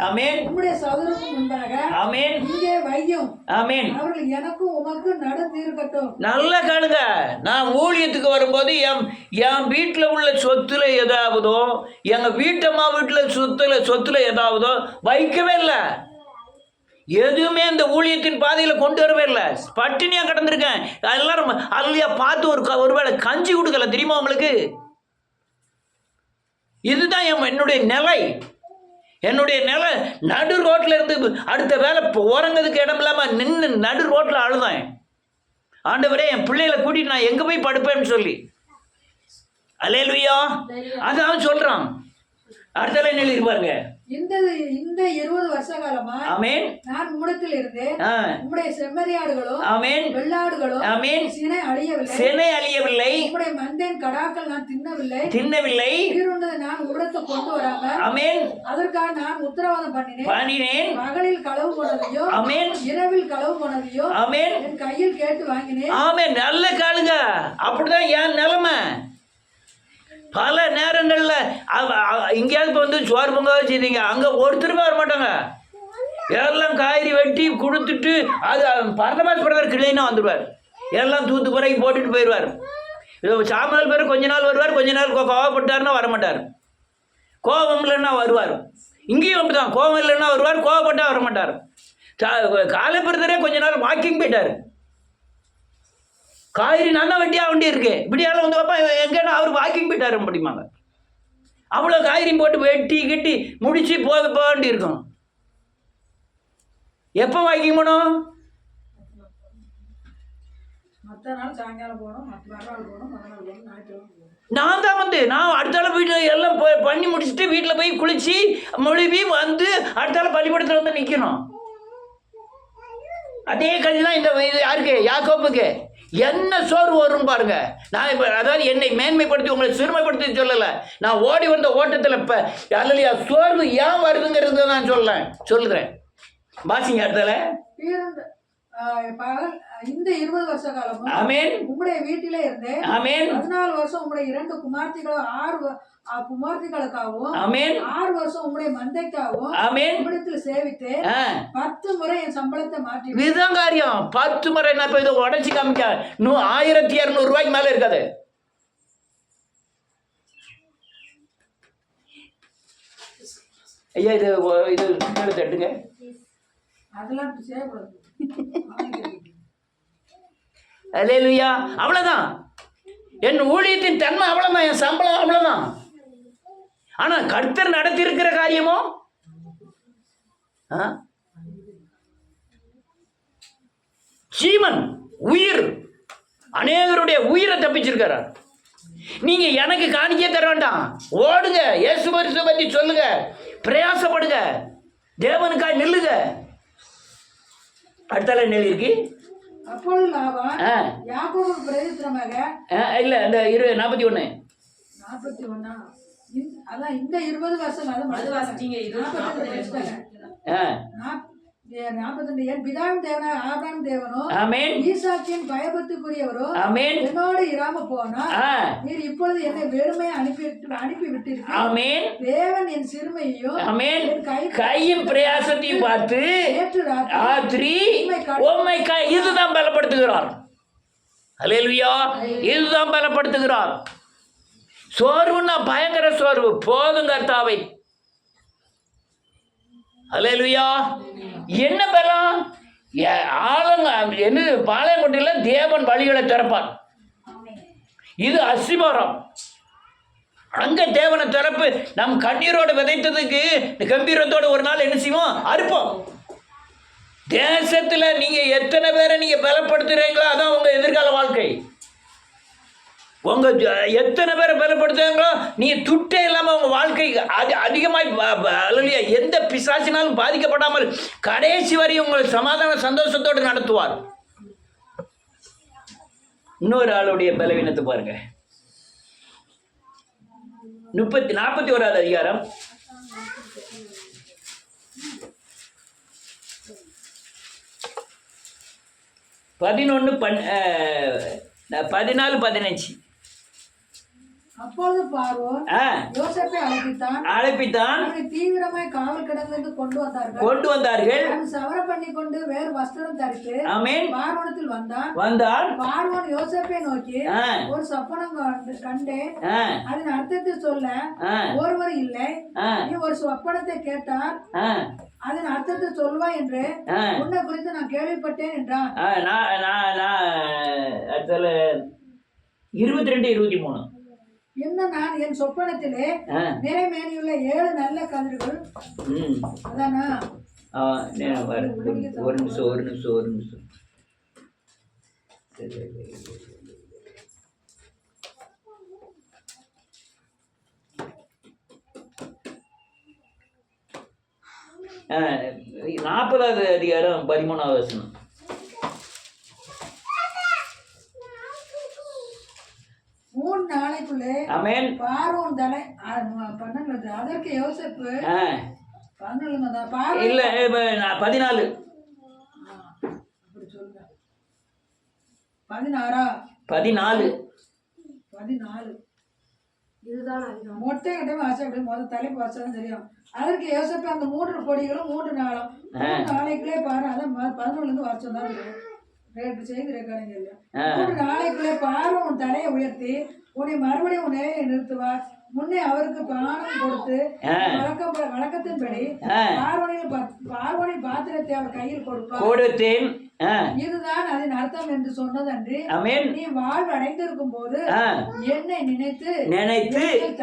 ஆமென், உங்களுடைய சகோதரருக்கும் முன்பாக ஆமென் இங்கே வையும். ஆமென். அவர்கள் எனக்கும் உமக்கு நடந்திருக்கட்டும். நல்லா காணுங்க. நான் ஊழியத்துக்கு வரும்போது என் வீட்டில் உள்ள சொத்துல ஏதாவதோ, எங்கள் வீட்டம்மா வீட்டில் சொத்துல ஏதாவதோ வைக்கவே இல்லை. எதுவுமே இந்த ஊழியத்தின் பாதையில் கொண்டு வரவே இல்லை. பட்டினியாக கிடந்திருக்கேன். எல்லாரும் அல்லையா பார்த்து ஒருவேளை கஞ்சி கொடுக்கல தெரியுமா உங்களுக்கு? இதுதான் என்னுடைய நிலை. என்னுடைய நிலை நடு ரோட்டில் இருந்து அடுத்த வேலை உறங்கிறதுக்கு இடம் இல்லாமல் நின்று நடு ரோட்டில் அழுதேன். ஆண்டவரே, என் பிள்ளைகளை கூட்டிட்டு நான் எங்கே போய் படுப்பேன்னு சொல்லி. அல்லேலூயா. அதான் சொல்கிறான். அடுத்த லைன் எழுதிருப்பாருங்க. இந்த 20 வருஷ காலமா ஆமென் நான் உம்மிடத்தில் இருந்தேன். உம்முடைய செம்மறியாடுகளும் ஆமென் வெள்ளாடுகளும் ஆமென் சினை அழியவில்லை. உம்முடைய மந்தையின் கடாக்கள் நான் தின்னவில்லை. உயிருள்ளதை நான் உம்மிடத்தில் கொண்டு வராங்க. ஆமென். அதற்காக நான் உத்தரவாதம் பண்ணினேன். பகலில் களவு போனதையோ ஆமென் இரவில் களவு போனதையோ ஆமென் என் கையில் கேட்டு வாங்கினேன். ஆமென். நல்ல காலுங்க. அப்படிதான் என் நிலைமை. பல நேரங்களில் எங்கேயாவது இப்போ வந்து சோறு பொங்க வச்சுருந்தீங்க, அங்கே ஒருத்தருமே வர மாட்டாங்க. எல்லாம் காய்கறி வெட்டி கொடுத்துட்டு அது பரதமாஸ் பிரதர் கிளைனா வந்துடுவார். எல்லாம் தூத்து பிறகு போட்டுட்டு போயிடுவார். சாமியால் பேர் கொஞ்ச நாள் வருவார், கொஞ்ச நாள் கோவப்பட்டார்னா வரமாட்டார். கோபம் இல்லைன்னா வருவார். இங்கேயும் அப்படி தான், கோபம் இல்லைன்னா வருவார், கோவப்பட்டால் வரமாட்டார். காலை பிரதரே கொஞ்ச நாள் வாக்கிங் போயிட்டார். காய்கறி நல்லா வெட்டியாக வண்டி இருக்கு, இப்படியால வந்து பாப்பா எங்கன்னா அவர் வாக்கிங் போயிட்டாரு முடியுமாங்க. அவ்வளோ காய்கறி போட்டு வெட்டி கட்டி முடிச்சு போக வேண்டி இருக்கும். எப்போ வாக்கிங் போகணும்? நான் தான் வந்து நான் அடுத்தால வீட்டில் எல்லாம் பண்ணி முடிச்சுட்டு வீட்டில் போய் குளிச்சு மொழிவி வந்து அடுத்தால பள்ளிக்கூடத்தில் வந்து நிற்கணும். அதே கல்வி தான் இந்த யாருக்கு? யாக்கோப்புக்கு. என்ன சோர்வு வரும் பாருங்க. நான் இப்போ அதாவது என்னை மேன்மைப்படுத்தி உங்களை சிறுமைப்படுத்தி சொல்லலை. நான் ஓடி வந்த ஓட்டத்தில் இப்போ அல்லையா சோர்வு ஏன் வருதுங்கிறது நான் சொல்லுகிறேன். பாசிங்க இடத்துல இந்த 20 வருஷ காலமும் ஆமென் உம்முடைய வீட்டிலே இருந்தேன். ஆமென். 14 வருஷம் உம்முடைய 2 குமார்த்திகளும் 6 குமார்த்திகளுக்காகவும் ஆமென் 6 வருஷம் உம்முடைய மந்தைக்காகவும் ஆமென் உம்மிடத்தில் சேவித்தேன். 10 முறை என் சம்பளத்தை மாற்றி. இதுதான் காரியம். 10 முறை. நான் இப்போ இதை உடச்சி காமிக்க 1200 ரூபாய்க்கு மேலே இருக்காது. ஐயா இது தட்டுங்க. அதெல்லாம் செய்யக்கூடாது. அல்லேலூயா. அவ்வளோதான் என் ஊழியத்தின் தன்மை, அவ்வளோதான் என் சம்பளம், அவ்வளோதான். ஆனால் கர்த்தர் நடத்தியிருக்கிற காரியமோ ஜீவன், உயிர், அநேகருடைய உயிரை தப்பிச்சிருக்கிறார். நீங்க எனக்கு காணிக்கே தர வேண்டாம், ஓடுங்க, இயேசு கிறிஸ்துவை பற்றி சொல்லுங்க, பிரயாசப்படுங்க, தேவனுக்காய் நில்லுங்க. அடுத்தால நெல் இருக்கு. அப்பொழுது லாபான் யாக்கோபுக்கு பிரதித்திரமாக இல்ல இந்த 41 அதான் இந்த 20 வருஷம் அது வாசிச்சீங்க. 42 என் பிதாவின் தேவனாக ஆபிரகாம் தேவனோ ஆமென் ஈசாக்கின் பயபக்திக்குரியவரோ ஆமென் என்னோடு இராம போனா நீர் இப்பொழுது என்னை வெறுமையை அனுப்பி விட்டீர்கள். ஆமென். தேவன் என் சிறுமையையும் ஆமென் கையின் பிரயாசத்தையும் பார்த்து ராத்திரி உம்மை இதுதான் பலப்படுத்துகிறார். அல்லேலூயா. இதுதான் பலப்படுத்துகிறார். சோர்வுன்னா பயங்கர சோர்வு. போதும் கர்த்தாவை. அல்லேலூயா. என்ன பலம்? ஆளுங்க என்ன பாளையங்கோட்டையில் தேவன் வழிகளை திறப்பார். இது அஸ்திபாரம். அங்க தேவனை திறப்பு. நம் கண்ணீரோடு விதைத்ததுக்கு கம்பீரத்தோடு ஒரு நாள் என்ன செய்வோம்? அறுப்போம். தேசத்துல நீங்க எத்தனை பேரை நீங்க பலப்படுத்துறீங்களோ அதான் உங்க எதிர்கால வாழ்க்கை. உங்க எத்தனை பேரை பலப்படுத்துறாங்களோ நீ துட்டே இல்லாம உங்க வாழ்க்கை அதிகமாய் எந்த பிசாசினாலும் பாதிக்கப்படாமல் கடைசி வரை உங்களை சமாதான சந்தோஷத்தோடு நடத்துவார். இன்னொரு ஆளுடைய பலவீனத்தை பாருங்க. 41வது அதிகாரம் 14-15. அப்பொழுது பார்வோன் யோசேப்பை அழைப்பித்தான் அவனை தீவிரமாய் காவல் கிடந்து கொண்டு வந்தார்கள். அவன் சவரம் பண்ணி கொண்டு வேறு வஸ்திரம் தரித்து பார்வோனத்தில் வந்தான். பார்வோன் யோசேப்பை நோக்கி, ஒரு சொப்பனம் கண்டேன், அதன் அர்த்தத்தை சொல்ல ஒருவர் இல்லை. நீ ஒரு சொப்பனத்தை கேட்டால் அதன் அர்த்தத்தை சொல்வா என்று உன்னை குறித்து நான் கேள்விப்பட்டேன் என்றான். 22-23 இன்னும் நான் என் சொப்பனத்திலே நிறைமேனியுள்ள 7 நல்ல கதிர்கள். அதானா? ஒரு நிமிஷம். ஆ 40வது அதிகாரம் 13வது வசனம். நாளைக்குள்ளே பார்வோன் தலை 12. அதற்கு யோசேப்பு 14 இல்ல 14 இதுதான் மொட்டை கிட்ட வாச அப்படி முதல் தலைப்பு வாசம் தெரியும். அதற்கு யோசேப்பு அந்த 3 கொடிகளும் 3 நாளும் 3 நாளைக்குள்ளே பாரு. அதான் 11 வருஷம் தான் செய்தி ரெக்கார்டிங் இல்ல. 3 நாளைக்குள்ளே பாரு உன் தலையை உயர்த்தி உன்னை மறுபடியும் உன் நிலையை நிறுத்துவார். முன்னே அவருக்கு பானம் கொடுத்து வழக்கத்தின்படி பார்வோனின் பாத்திரத்தை அவர் கையில் கொடுத்தேன். இதுதான் அதன் அர்த்தம் என்று சொன்னதன்றி நீ வாழ்வு அடைந்திருக்கும் போது என்னை நினைத்து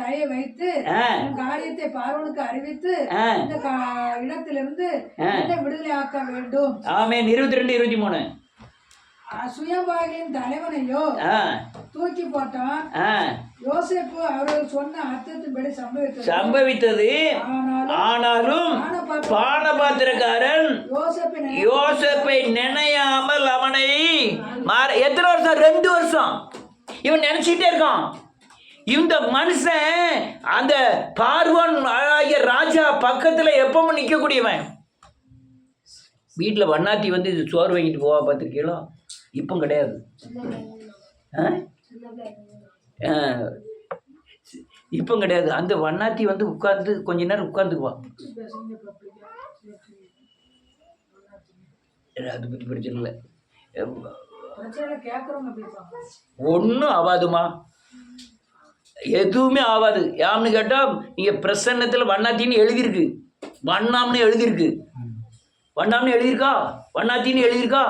தயை வைத்து காரியத்தை பார்வோனுக்கு அறிவித்து இந்த இடத்திலிருந்து என்னை விடுதலை ஆக்க வேண்டும். 22-23 சுயம்பாகியின் தலைவனையோ தூக்கி போட்டான். யோசேப்பு அவர்கள் சொன்ன அர்த்தத்தின்படி சம்பவித்தது. ஆனாலும் பானபாத்திரக்காரன் யோசேப்பை நினையாமல் அவனை எத்தனை வருஷம்? 2 வருஷம் இவன் நினைச்சிட்டே இருக்கான். இந்த மனுஷன் அந்த பார்வோன் ஆகிய ராஜா பக்கத்துல எப்பவும் நிற்கக்கூடியவன். வீட்டில் வண்ணாத்தி வந்து இது சோறு வாங்கிட்டு போவா பார்த்துருக்கீங்களோ? இப்போ கிடையாது. இப்போ கிடையாது. அந்த வண்ணாத்தி வந்து உட்கார்ந்து கொஞ்ச நேரம் உட்கார்ந்துக்குவான். அதை பற்றி பிரச்சனை இல்லை. ஒன்றும் ஆகாதுமா, எதுவுமே ஆகாது. யாம்னு கேட்டால் நீங்கள் பிரசன்னத்தில் வண்ணாத்தின்னு எழுதியிருக்கு, வண்ணாம்னு எழுதியிருக்கு. வண்ணாம்னு எழுதியிருக்கா, வண்ணாத்தின்னு எழுதியிருக்கா?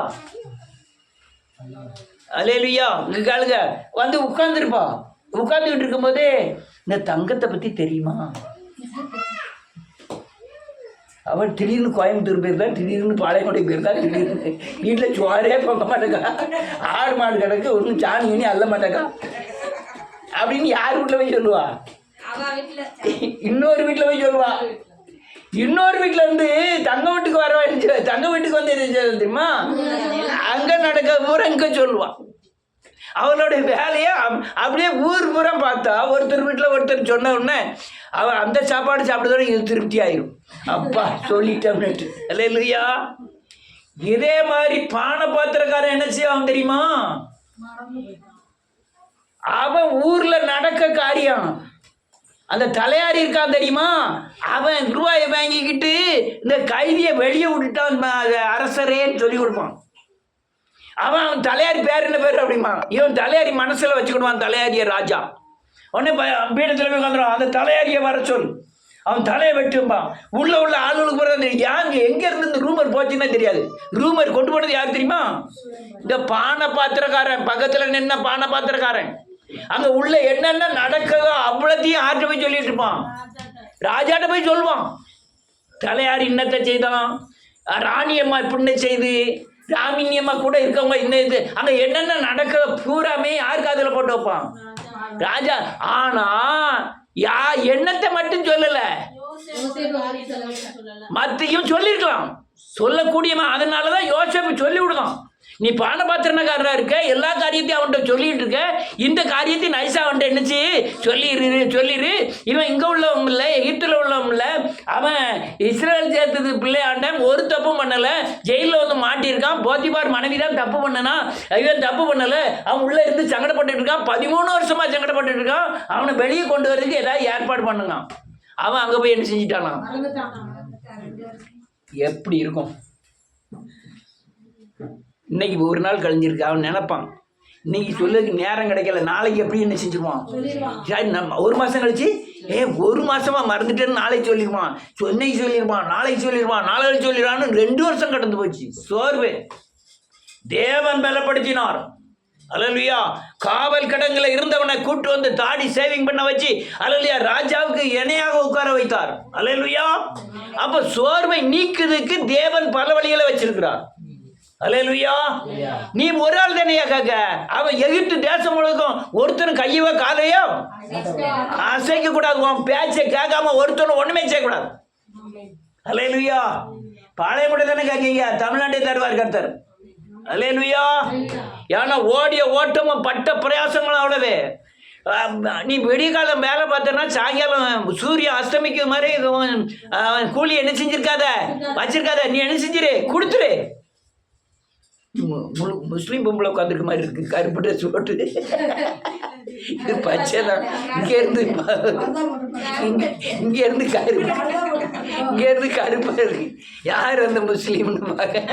அல்லேலூயா. இங்கே கேளுங்க, வந்து உட்காந்துருப்பா. உட்காந்துக்கிட்டு இருக்கும்போதே இந்த தங்கத்தை பற்றி தெரியுமா? அவன் திடீர்னு கோயம்புத்தூர் போயிருந்தா, திடீர்னு பாளையங்கோட்டை போயிருந்தா, திடீர்னு வீட்டில் சோறே போக மாட்டேக்கா, ஆடு மாடு கிடக்கு, ஒன்றும் சாணி அல்ல மாட்டேக்கா அப்படின்னு யார் வீட்டில் போய் சொல்லுவா? இன்னொரு வீட்டில் போய் சொல்லுவா. இன்னொரு வீட்டில் இருந்து தங்க வீட்டுக்கு வர வேண்டிய, தங்க வீட்டுக்கு வந்து தெரியுமா, அங்கே நடக்க பூரா இங்கே சொல்லுவான். அவனோட வேலையை அப்படியே ஊர் பூரா பார்த்தா ஒருத்தர் வீட்டில் ஒருத்தர் சொன்ன உடனே அவன் அந்த சாப்பாடு சாப்பிட்டதோட இது திருப்தி ஆயிரும். அப்பா சொல்லிட்டேன்னுட்டு. அல்லேலூயா. இதே மாதிரி பானபாத்திரக்காரன் என்ன செய்வான் தெரியுமா? அவன் ஊரில் நடக்க காரியம், அந்த தலையாரி இருக்கான் தெரியுமா, அவன் ரூபாயை வாங்கிக்கிட்டு இந்த கைதியை வெளியே விட்டுட்டான் அரசரேன்னு சொல்லி கொடுப்பான். அவன் தலையாரி பேர் என்ன பேர் அப்படிமா, இவன் தலையாரி மனசில் வச்சுக்கிடுவான் தலையாரிய ராஜா. உடனே பீடத்தில் போய் வந்துடுவான், அந்த தலையாரியை வர சொல், அவன் தலையை வெட்டும்பான். உள்ள ஆளுகளுக்கு போகிறது யாங்க எங்கேருந்து இந்த ரூமர் போச்சுன்னா தெரியாது. ரூமர் கொண்டு போனது யார் தெரியுமா? இந்த பானை பாத்திரக்காரன் பக்கத்தில் நின்ன பானை பாத்திரக்காரன். அங்கே உள்ள என்னென்ன நடக்குதோ அவ்வளோத்தையும் ஆற்ற போய் சொல்லிட்டு இருப்பான், ராஜாட்ட போய் சொல்லுவான். தலையாரி இன்னத்தை செய்தான், ராணியம்மா இப்படின்னு செய்து, ராமினியம்மா கூட இருக்கவங்க இந்த இது அங்கே என்னென்ன நடக்குதோ பூராமே யாருக்கு அதில் போட்டு வைப்பான் ராஜா. ஆனால் எண்ணத்தை மட்டும் சொல்லலை, மற்றையும் சொல்லியிருக்கலாம். சொல்லக்கூடியவன். அதனால தான் யோசேப்பு சொல்லி விடுதான், நீ பானபாத்திரக்காரராக இருக்க, எல்லா காரியத்தையும் அவன்கிட்ட சொல்லிட்டு இருக்க, இந்த காரியத்தை நைஸாக அவன்கிட்ட என்னச்சு சொல்லிடு. இவன் இங்கே உள்ளவங்க இல்லை, எகிப்தில் உள்ளவங்க இல்லை, அவன் இஸ்ரேல் சேர்த்தது பிள்ளையாண்டன், ஒரு தப்பும் பண்ணலை, ஜெயிலில் வந்து மாட்டியிருக்கான், போத்திபார் மனைவி தான் தப்பு பண்ணனா, இவன் தப்பு பண்ணலை, அவன் உள்ளே இருந்து சங்கடப்பட்டு இருக்கான், 13 வருஷமாக சங்கடப்பட்டு இருக்கான், அவனை வெளியே கொண்டு வரதுக்கு ஏதாவது ஏற்பாடு பண்ணுங்க. அவன் அங்கே போய் என்ன செஞ்சிட்டானா? எப்படி இருக்கும் இன்னைக்கு? ஒரு நாள் கழிஞ்சிருக்கு, அவன் நினைப்பான் இன்னைக்கு சொல்லதுக்கு நேரம் கிடைக்கல, நாளைக்கு எப்படி என்ன செஞ்சிருவான்? நம்ம ஒரு மாதம் கழிச்சு ஒரு மாசமா மறந்துட்டேன்னு நாளைக்கு சொல்லிடுவான், இன்னைக்கு சொல்லிடுவான், நாளைக்கு சொல்லிடுவான், நாளைக்கு சொல்லிடுவான்னு 2 வருஷம் கடந்து போச்சு. சோர்வு. தேவன் பலப்படுத்தினார். அல்லேலூயா. காவல் கடங்கள்ல இருந்தவனை கூட்டு வந்து தாடி சேவிங் பண்ண வச்சு அல்லேலூயா ராஜாவுக்கு இணையாக உட்கார வைத்தார். அல்லேலூயா. அப்ப சோர்வை நீக்குறதுக்கு தேவன் பல வழிகளை வச்சிருக்கிறார். அல்லேலூயா. நீ ஒரு ஆள் தானேயா கேட்க? அவன் எகிப்து தேசம் முழுக்கும் ஒருத்தரும் கையவோ காலையோ அசைக்க கூடாது, உன் பேச்சை கேட்காம ஒருத்தரும் ஒண்ணுமே செய்யக்கூடாது. அல்லேலூயா. பாளையமுறை தானே கேட்கீங்க, தமிழ்நாட்டை தருவார் கர்த்தர். அல்லேலூயா. ஏன்னா ஓடிய ஓட்டமும் பட்ட பிரயாசங்களும் அவ்வளவே. நீ விடிய காலம் வேலை பார்த்தனா சாயங்காலம் சூரியன் அஸ்தமிக்கிற மாதிரி கூலி என்ன செஞ்சிருக்காத வச்சிருக்காத, நீ என்ன செஞ்சிரு கொடுத்துரு. முஸ்லீம் பொம்பளை உட்காந்துருக்க மாதிரி இருக்கு, கருப்பு ட்ரெஸ் போட்டு, இது பச்சை தான். இங்கேருந்து கருப்பு, இங்கேருந்து கருப்பா இருக்கு. யார் அந்த முஸ்லீம்னு பார்க்க.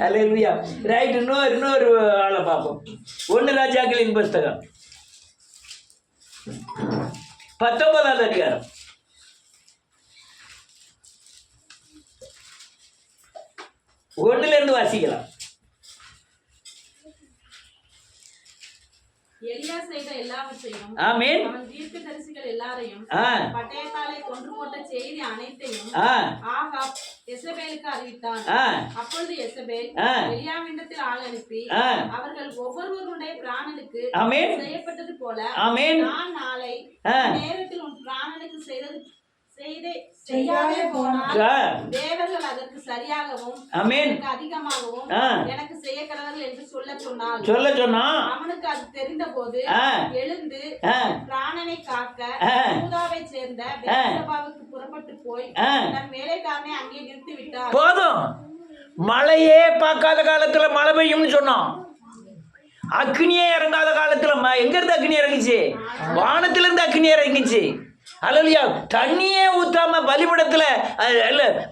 அல்லேலூயா. ரைட். இன்னொரு ஆளை பார்ப்போம். 1 ராஜாக்களின் புஸ்தகம் 19வது அதிகாரம் 1 வாசிக்கலாம். எலியா செய்த எல்லாவற்றையும், ஆமென், அவன் தீர்க்கதரிசிகள் எல்லாரையும், பட்டயத்தாலே கொன்று போட்ட செய்தி அனைத்தையும் ஆகாப் யெசபேலுக்கு அறிவித்தான். அப்பொழுது யெசபேல் எலியாவினிடத்தில் ஆள் அனுப்பி, அவர்கள் ஒவ்வொருவருடைய பிராணனுக்கு செய்யப்பட்டது போல நான் நாளை நேரத்தில் உன் பிராணனுக்கு செய்யாதே போனால் தேவர்கள் அதற்கு சரியாகவும் அதிகமாகவும் எனக்கு செய்ய கடவர்கள் என்று சொல்ல சொன்னான். அவனுக்கு அது தெரிந்த போது எழுந்து பிராணனை காக்க யூதாவை சேர்ந்த பெத்சபாவுக்கு புறப்பட்டு போய் தன் வேலைக்காரனை அங்கே நிறுத்தி விட்டார். போதும். மழையே பார்க்காத காலத்துல மழை பெய்யும்னு சொன்னான். அக்னியே இறங்காத காலத்துல எங்க இருந்து அக்னி இறங்குச்சு? வானத்திலிருந்து அக்னி இறங்குச்சு. அல்லேலூயா. தண்ணியே ஊத்தாம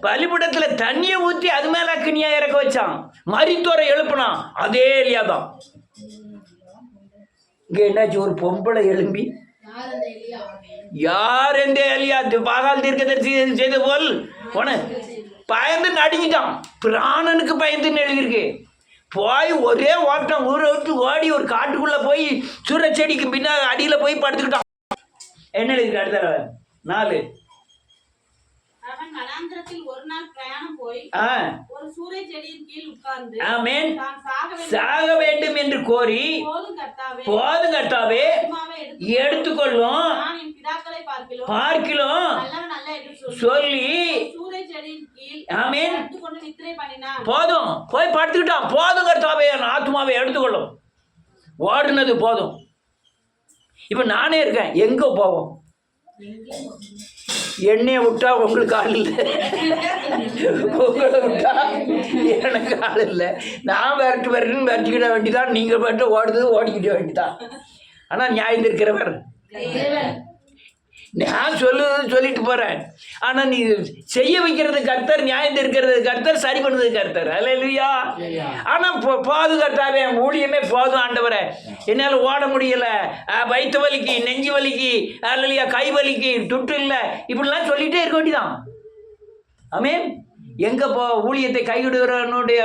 பலிபீடத்துல தண்ணியை ஊற்றி அது மேல அக்னியா இறக்க வச்சான். மரித்தோரை எழுப்பினான். அதே எலியா தான். இங்க என்னாச்சு? ஒரு பொம்பளை எழும்பி, யார் எந்த எலியா பாகால் தீர்க்கதரிசி செய்த போல் பயந்து நடுங்கிட்டான். பிராணனுக்கு பயந்துன்னு எழுதியிருக்கு. போய் ஒரே ஓட்டம், ஊரை விட்டு ஓடி ஒரு காட்டுக்குள்ள போய் சூரிய செடிக்கு பின்னாடி அடியில போய் படுத்துக்கிட்டான். என்ன எழுதிருக்கு அடுத்த 4? அவன் வனாந்திரத்தில் ஒரு நாள் பிரயாணம் போய் ஒரு சூரிய செடியின் கீழ் உட்கார்ந்து, ஆமென், சாக வேண்டும் என்று கோரி, போதும் கர்த்தாவே எடுத்துக்கொள்ளும், நான் என் பிதாக்களை பார்க்கிலும் சொல்லி சூரிய செடியின் கீழ் ஆமென் கொண்டு நித்திரை பண்ணினான். போதும், போய் படுத்துக்கிட்டான். போதும் கர்த்தாவே, என் ஆத்மாவை எடுத்துக்கொள்ளும். ஓடுனது போதும். இப்ப நானே இருக்கேன், எங்க போவோம்? என்னைய விட்டா உங்களுக்கு ஆள் இல்லை, உங்களை விட்டா எனக்கு ஆள் இல்லை. நான் விரட்டுன்னு விரட்டிக்கிட வேண்டிதான், நீங்க மட்டும் ஓடிக்கிட்ட வேண்டிதான். ஆனா நியாயம் இருக்கிறவர் நான் சொல்லிட்டு போறேன். ஆனா நீ செய்ய வைக்கிறது கர்த்தர், நியாயம் இருக்கிறது கர்த்தர், சரி பண்ணது கர்த்தர். அல்லேலூயா. ஆனா போதும் கர்த்தாவே, ஊழியமே போதும் ஆண்டவரே, என்னால ஓட முடியல, வயிற்று வலிக்கு, நெஞ்சு வலிக்கு, அல்லையா கை வலிக்கு, துட்டு இல்லை, இப்படிலாம் சொல்லிட்டே இருக்க வேண்டியதான். ஆமென். எங்க ஊழியத்தை கைவிடுகிறவனுடைய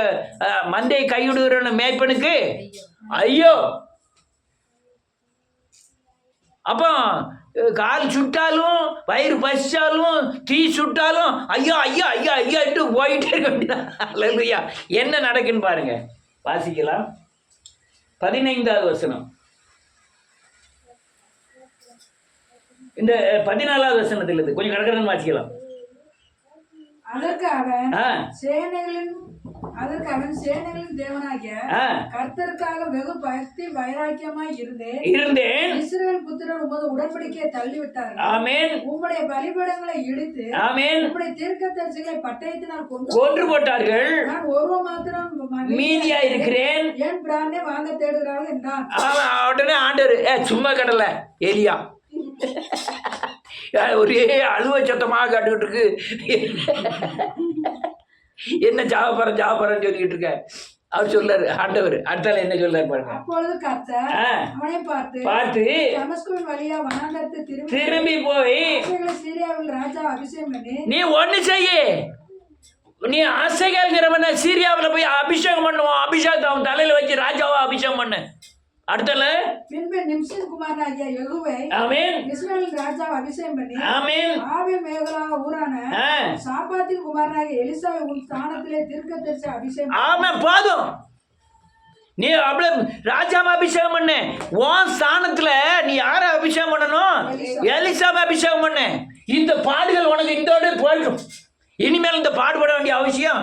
மந்தையை கைவிடுகிறவன் மேய்ப்பனுக்கு ஐயோ. அப்போ கால் சுட்டாலும், வயிறு பசிச்சாலும், தீ சுட்டாலும் ஐயா ஐயா ஐயா ஐயாட்டு போயிட்டே இருக்க வேண்டியதான். அல்லேலூயா. என்ன நடக்குன்னு பாருங்க, வாசிக்கலாம். 15வது வசனம். இந்த 14வது வசனத்தில் இருந்து கொஞ்சம் கடற்கடன் வாசிக்கலாம். அதற்கு அவன் ஆ, சேனைகளின் தேவனாகிய ஆ, கர்த்தருக்காக வெகு பக்தி வைராக்கியமாய் இருந்தேன். இஸ்ரவேல் புத்திரர் உமது உடன்படிக்கையை தள்ளிவிட்டார்கள். ஆமென், உம்முடைய பலிபீடங்களை இடித்து ஆமென். உம்முடைய தீர்க்கதரிசிகளை பட்டயத்தினால் கொன்று போட்டார்கள். நான் ஒருவன் மாத்திரம் மீதியா இருக்கிறேன். என் பிராண்டை வாங்க தேடுகிறார்கள் என்றான். உடனே ஆண்டவர் சும்மா கடல எலியா ஒரே அழுவ சத்தமாக காட்டுக்கிட்டு இருக்கு. என்ன ஜாபரம் சொல்லிக்கிட்டு இருக்க? அவர் சொல்லாரு ஆண்டவர். அடுத்தால என்ன சொல்லாரு பாருங்க. அப்பொழுது கர்த்தர் அவனை பார்த்து தமஸ்குவின் வழியா வனாந்தரத்தை திரும்பி போய் சீரியாவில் ராஜா அபிஷேகம் பண்ணி நீ ஒண்ணு செய்ய, நீ ஆசைங்கிறவன சீரியாவில் போய் அபிஷேகம் பண்ணுவோம். அபிஷேகத்தை அவன் தலையில வச்சு ராஜாவை அபிஷேகம் பண்ணு. அடுத்தல பின்பு நிம்சின் குமாரனாகிய யெகூவை ஆமென் இஸ்ரவேலின் ராஜாவை அபிஷேகம் பண்ணி ஆமென் ஆவில் மேகலா ஊரான சாபாத்தின் குமாரனாகிய எலிசாவை உன் ஸ்தானத்திலே தீர்க்கதரிசி அபிஷேகம். ஆமென். போதும், நீ அவ்வளவு ராஜாவை அபிஷேகம் பண்ணு. உன் ஸ்தானத்துல நீ யாரை அபிஷேகம் பண்ணணும்? எலிசாவை அபிஷேகம் பண்ணு. இந்த பாடுகள் உனக்கு இதோட போயிடும். இனிமேல் இந்த பாடுபட வேண்டிய அவசியம்.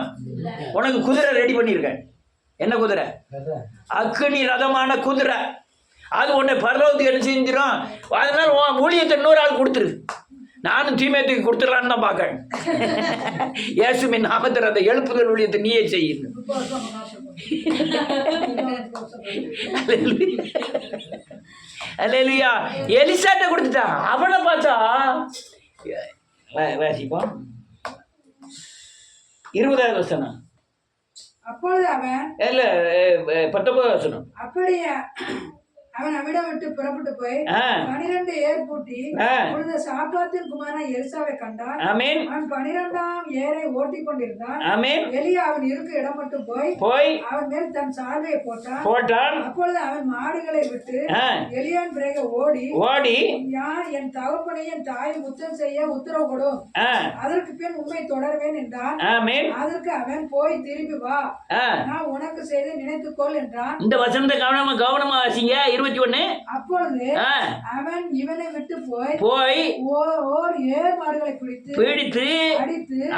உனக்கு குதிரை ரெடி பண்ணியிருக்கேன். என்ன குதிரை? அக்னி ரதமான குதிரை. அது உன்னை பரலோகத்துக்கு என்ன செஞ்சிடும். அதனால உன் ஊழியத்தை 100 ஆள் கொடுத்துரு. நானும் தீமையத்துக்கு கொடுத்துடலான்னு தான் பார்க்கேன். இயேசுவின் நாமத்தில் அந்த எழுப்புதல் ஊழியத்தை நீயே செய்யணும். அல்லேலூயா. எலிசாட்ட கொடுத்துட்டான். அவனை பார்த்தா வாசிப்போம் 20வது வசனம். அப்பொழுது அவன் 19வது வசனம். அப்படியே அவன் அவிடம் விட்டு புறப்பட்டு போய் 12 ஏர் பூட்டி சாப்பாத்தின் குமாரன் எலிசாவை கண்டான். ஆமென். அவன் 12ஆம் ஏரை ஓட்டிக் கொண்டிருந்தான். ஆமென். எலியா அவன் இருக்க இடம் மட்டும் போய் அவன் மேல் தன் சால்வையை போட்டான். அப்பொழுது அவன் மாடுகளை விட்டு எலியான் பிறகு ஓடி என் தகப்பனையும் என் தாயை முத்தம் செய்ய உத்தரவு கொடும், அதற்கு பின் உண்மை தொடர்வேன் என்றான். அதற்கு அவன் போய் திரும்பி வா, நான் உனக்கு செய்து நினைத்துக்கொள் என்றான். இந்த வசனத்தை கவனமா வாசிங்க. 21. அப்பொழுது அவன் இவனை விட்டு போய் ஓர் ஏர் மாடுகளை பிடித்து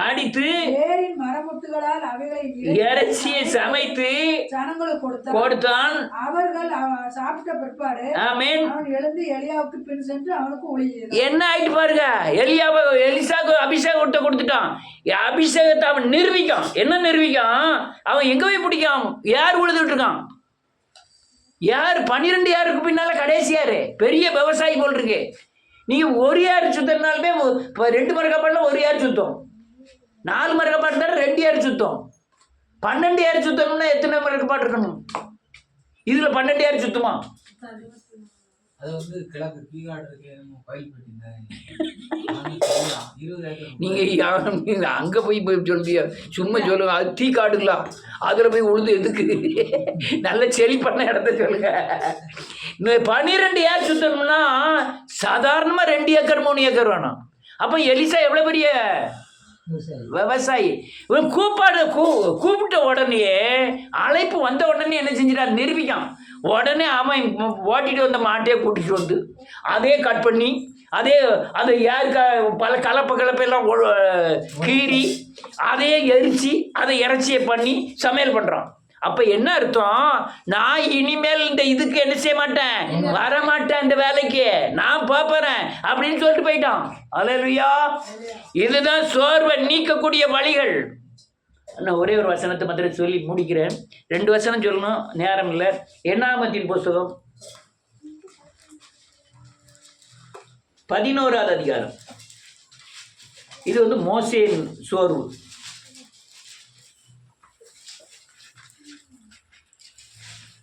அடித்து ஏரின் மரமுட்டுகளால் அவைகளை இறைச்சியை சமைத்து ஜனங்களுக்கு கொடுத்தான். அவர்கள் சாப்பிட்ட பிற்பாடு அவன் எழுந்து எலியாவுக்கு பின் சென்று அவனுக்கு ஒளியது. என்ன ஆயிட்டு பாருங்க. எலிசாவுக்கு அபிஷேகத்தை கொடுத்துட்டான். அபிஷேகத்தை அவன் நிரூபிக்கான். என்ன நிரூபிக்கான்? அவன் எங்க போய் பிடிக்கான்? யார் உழுதுட்டு இருக்கான்? யார் 12 யாருக்கு பின்னால கடைசி யாரு? பெரிய விவசாயி போல் இருக்கு. நீங்க ஒரு யார் சுத்தனாலுமே 2 மரக்காப்பாடுல 1 யார் சுத்தம், 4 மரக்காப்பாடுல 2 யார் சுத்தம், 12 யார் சுத்தணும்னா எத்தனை மரக்காப்பாடு இருக்கணும்? இதுல 12 யார் சுத்தமா? அது வந்து கிழக்கு கீழாடுக்கு பயில் நீங்க அங்க போய் சொல்லிய சும்மா சொல்லுங்க. அது தீ காடுங்களா? அதுல போய் உழுது எதுக்கு? நல்ல செழிப்பான இடத்த சொல்லுங்க. 12 ஏக்கர் சுத்தணும்னா சாதாரணமா 2 ஏக்கர் 3 ஏக்கர் வேணும். அப்ப எலிசா எவ்வளவு பெரிய விவசாயி. கூப்பிட்ட உடனே அழைப்பு வந்த உடனே என்ன செஞ்சிட்டார்? நிரூபிக்கான். உடனே அவன் ஓட்டிட்டு வந்த மாட்டையே கூட்டிட்டு வந்து அதே கட் பண்ணி அதை யாருக்கு பல கலப்பெல்லாம் கீறி அதையே எரிச்சு அதை இறைச்சியை பண்ணி சமையல் பண்ணுறான். அப்போ என்ன அர்த்தம்? நான் இனிமேல் இந்த இதுக்கு என்ன செய்ய மாட்டேன், வரமாட்டேன், இந்த வேலைக்கு நான் பார்ப்பறேன் அப்படின்னு சொல்லிட்டு போயிட்டான். அல்லேலூயா. இதுதான் சோர்வை நீக்கக்கூடிய வழிகள். நான் ஒரே ஒரு வசனத்தை மாத்திரம் சொல்லி முடிக்கிறேன். 2 வசனம் சொல்லணும், நேரம் இல்லை. என்னாகமத்தின் புஸ்தகம் 11வது அதிகாரம். இது வந்து மோசேயின் சோர்வு.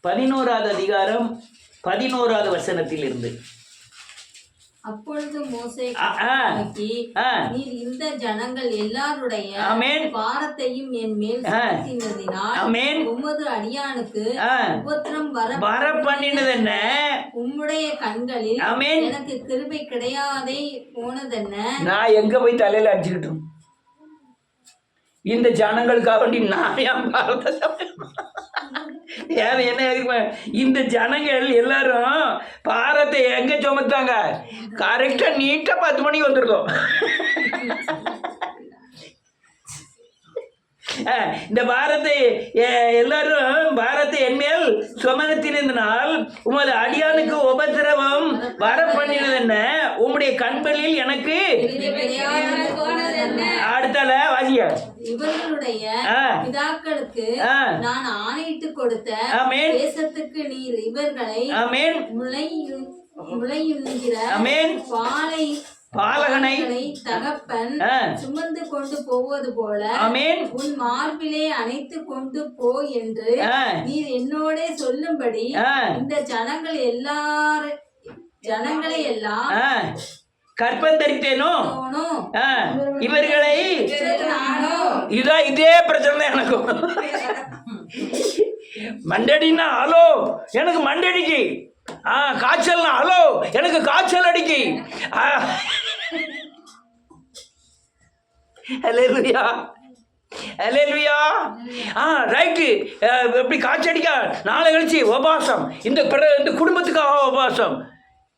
11வது அதிகாரம் 11வது வசனத்தில் இருந்து. அப்பொழுது மோசே நீர் இந்த ஜனங்கள் எல்லாருடைய பாரத்தையும் என் மேல் சுமத்தினதினால் உமது அடியானுக்கு உபத்திரம் வர பண்ணினதென்ன? உம்முடைய கண்களில் எனக்கு கிருபை கிடையாதே போனதென்ன? நான் எங்க போய் தலையில அடிச்சுக்கிட்டோம்? இந்த ஜனங்களுக்காக வேண்டி நான் ஏன் பாரத்தை? என்ன இந்த ஜனங்கள் எல்லாரும் பாரத்தை எங்க சுமத்தாங்க? கரெக்டா நீட்டா 10 மணிக்கு வந்துருக்கோம். இந்த பாரத்தை எல்லாரும் பாரத்தை என்மேல் சுமனத்தினால் உமது அடியானுக்கு உபத்திரவம் வர பண்ணினது என்ன? உம்முடைய கண்களில் எனக்கு அடுத்தால வாசிய இவர்களுடைய பிதாக்களுக்கு நான் ஆணையிட்டு கொடுத்த தேசத்துக்கு நீர் இவர்களை முளையுண்கிற பாலகனை தகப்பன் சுமந்து கொண்டு போவது போல உன் மார்பிலே அணைத்து கொண்டு போ என்று நீர் என்னோட சொல்லும்படி இந்த ஜனங்களை எல்லாம் கற்பந்தரித்தேனோ இவர்களை இதான் இதே பிரச்சனை எனக்கும். மண்டடினா ஹலோ எனக்கு மண்டடிக்கு, காய்ச்சல்னா ஹலோ எனக்கு காய்ச்சல் அடிக்கி. அல்லேலூயா அல்லேலூயா. ரைட்டு. எப்படி காய்ச்சல் அடிக்கா? நாளை கழிச்சு உபவாசம், இந்த குடும்பத்துக்காக உபவாசம்.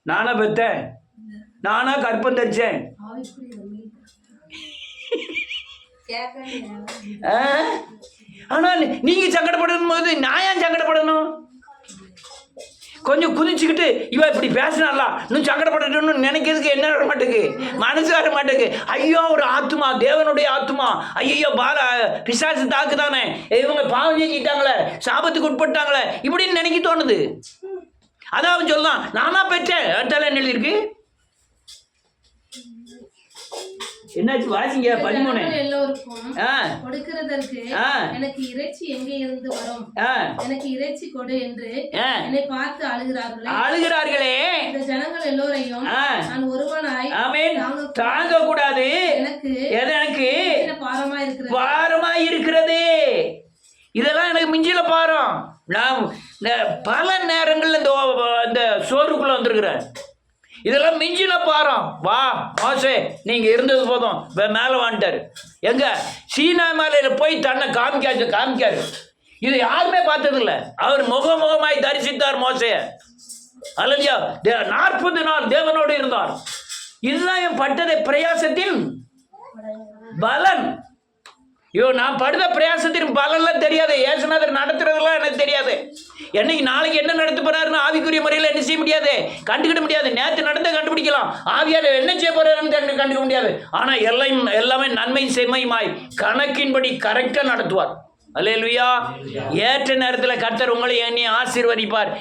நானா பெற்றேன், நானா கற்பம் தரிச்சேன். ஆனா நீங்க சங்கடப்படணும் போது நான் ஏன் சங்கடப்படணும்? கொஞ்சம் குதிச்சுக்கிட்டு இவ இப்படி பேசினால இன்னும் சங்கடப்படணும்னு நினைக்கிறதுக்கு என்ன வர மாட்டேங்குது, மனசு வர மாட்டேங்குது. ஐயோ ஒரு ஆத்மா, தேவனுடைய ஆத்மா, ஐயோ பிசாசு தாக்குதானே, இவங்க பாவம் செஞ்சிட்டாங்களே, சாபத்துக்கு உட்பட்டாங்களே இப்படின்னு நினைக்க தோணுது. அதான் அவன் சொல்லலாம் நானா பெற்றேன். அடுத்தால என்ன எழுதியிருக்கு? என்னாச்சு வாசிங்க 13. எல்லோருக்கும் கொடுக்கிறதற்கு எனக்கு இறைச்சி எங்கே இருந்து வரும், எனக்கு இறைச்சி கொடு என்று என்னை பார்த்து அழுகிறார்களே. இந்த ஜனங்கள் எல்லோரையும் நான் ஒருவனாய் தாங்க கூடாது, எனக்கு பாரமா இருக்கிறது. இதெல்லாம் எனக்கு மிஞ்சில பாரம். நான் பல நேரங்கள்ல இந்த சோறுக்குள்ள வந்திருக்கிறேன். இதெல்லாம் மிஞ்சில பாரம். வா மோசே நீங்க இருந்தது போதும், மேலே வாண்டாரு. எங்க சீனா மலையில போய் தன்னை காமிக்காரு. இது யாருமே பார்த்ததில்லை. அவர் முகமாய் தரிசித்தார் மோசே. அல்லையா 40 நாள் தேவனோடு இருந்தார். இதுதான் என் பட்டதை பிரயாசத்தின் பலன். ஐயோ நான் படுத பிரயாசத்தின் பலன்லாம் தெரியாது. ஏசுநாதர் நடத்துறதுலாம் எனக்கு தெரியாது. என்னைக்கு நாளைக்கு என்ன நடத்த போறாருன்னு ஆவிக்குரிய முறையில் என்ன செய்ய முடியாது, கண்டுக்கிட முடியாது. நேற்று நடந்த கண்டுபிடிக்கலாம், ஆவியார் என்ன செய்ய போறாருன்னு கண்டுக்க முடியாது. ஆனால் எல்லாமே நன்மை செம்மையுமாய் கணக்கின்படி கரெக்டாக நடத்துவார். அல்லேலூயா. ஏற்ற நேரத்தில் கர்த்தர் உங்களை என்னை ஆசீர்வதிப்பார்.